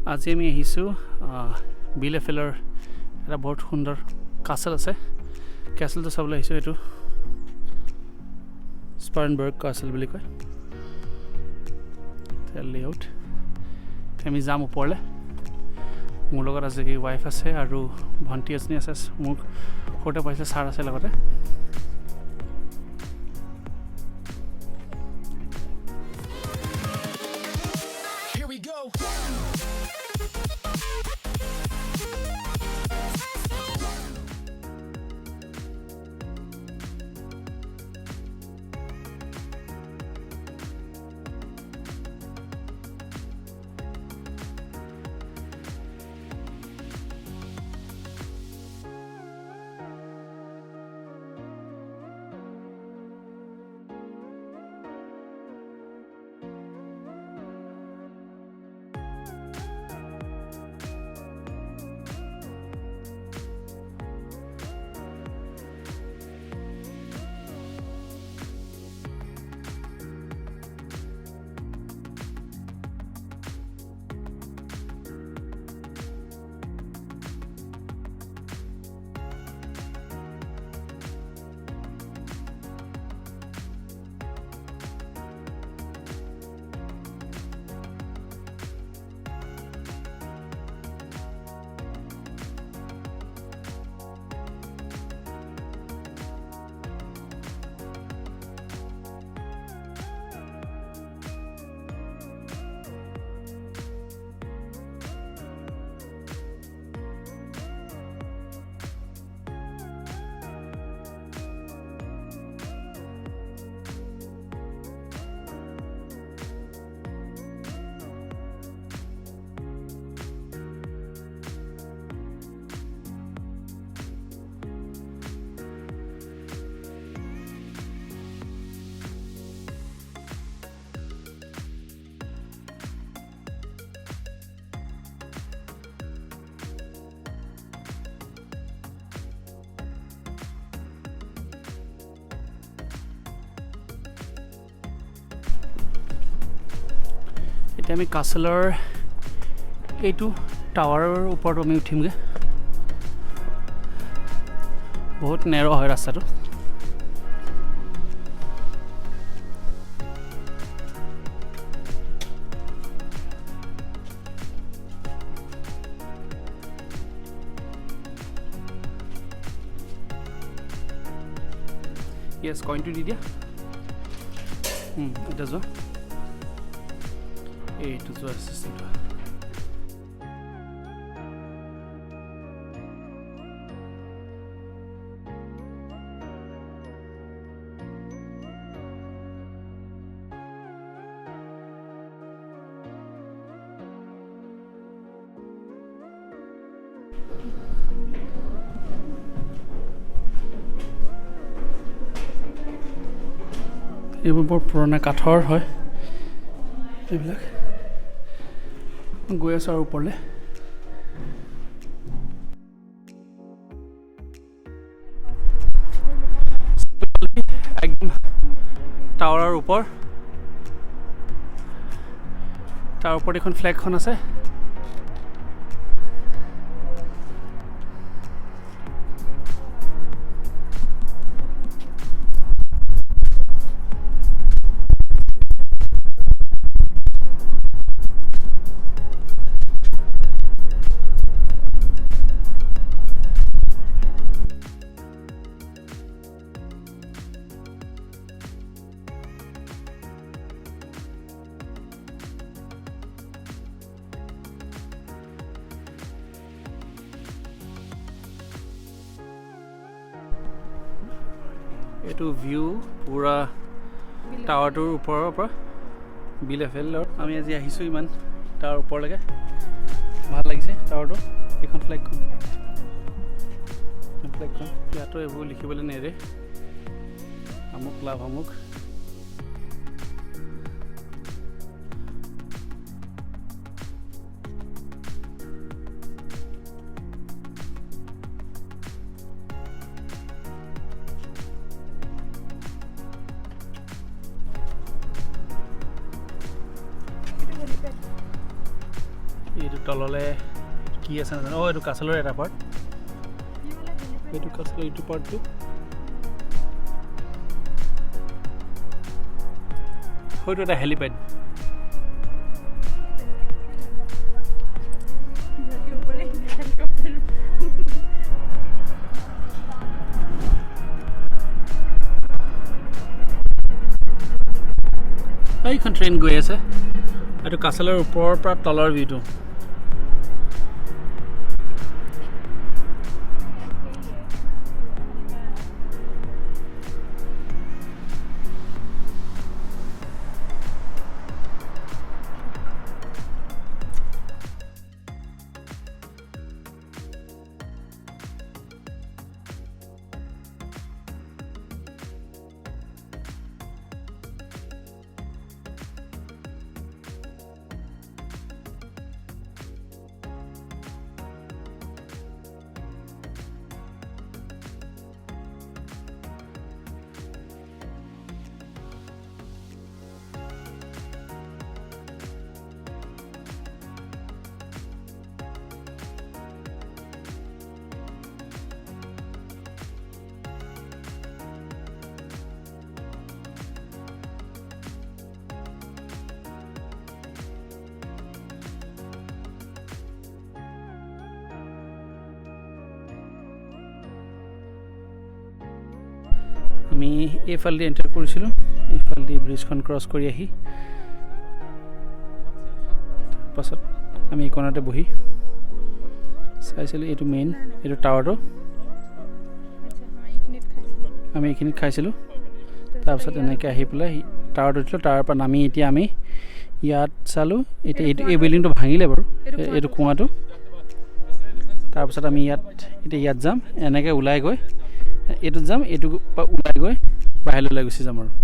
আজি আমি আহিছোঁ বিলেফেলৰ এটা বহুত সুন্দৰ কাছল আছে কেছলটো চাবলৈ আহিছোঁ এইটো স্পাৰেনবাৰ্গ কাছল বুলি কয় লেআউট আমি যাম ওপৰলৈ মোৰ লগত আজি কি ৱাইফ আছে আৰু ভণ্টি এজনী আছে মোক সৰুতে পাইছে ছাৰ আছে লগতে এতিয়া আমি কাছলৰ এইটো টাৱাৰৰ ওপৰত আমি উঠিমগৈ বহুত নেৰ হয় ৰাস্তাটো ইয়েছ কইনটো দি দিয়া এটা যোৱা এইটো যোৱা চিষ্টেমটো এইবোৰ বৰ পুৰণা কাঠৰ হয় এইবিলাক গৈ আছোঁ আৰু ওপৰলৈ একদম টাৱাৰৰ ওপৰ তাৰ ওপৰত এখন ফ্লেগখন আছে এইটো ভিউ পুৰা টাৱাৰটোৰ ওপৰৰ পৰা বিলেফেল্ডৰ আমি আজি আহিছোঁ ইমান তাৰ ওপৰলৈকে ভাল লাগিছে টাৱাৰটো এইখন ফ্লেগখন ইয়াতো এইবোৰ লিখিবলৈ নেৰে আমুক লাভ আমুক এইটো তললে কি আছে নাজানো এইটো কাছলৰ এটা পাৰ্ট এইটো কাছলৰ এইটো পাৰ্টটো হয়তো এটা হেলিপ্যাড এইখন ট্ৰেইন গৈ আছে এইটো কাছলৰ ওপৰৰ পৰা তলৰ ভিউটো আমি এইফালদি এণ্টাৰ কৰিছিলোঁ এইফালদি ব্ৰিজখন ক্ৰছ কৰি আহি তাৰপাছত আমি এইকণতে বহি চাইছিলোঁ এইটো মেইন এইটো টাৱাৰটো আমি এইখিনিত খাইছিলোঁ তাৰপাছত এনেকৈ আহি পেলাই টাৱাৰটো উঠিলোঁ টাৱাৰৰ পৰা নামি এতিয়া আমি ইয়াত চালোঁ এতিয়া এইটো এই বিল্ডিংটো ভাঙিলে বাৰু এইটো কুঁৱাটো তাৰপাছত আমি এতিয়া ইয়াত যাম এনেকৈ ওলাই গৈ এইটোত যাম এইটো ওলাই গৈ বাহিৰলৈ গুচি যাম আৰু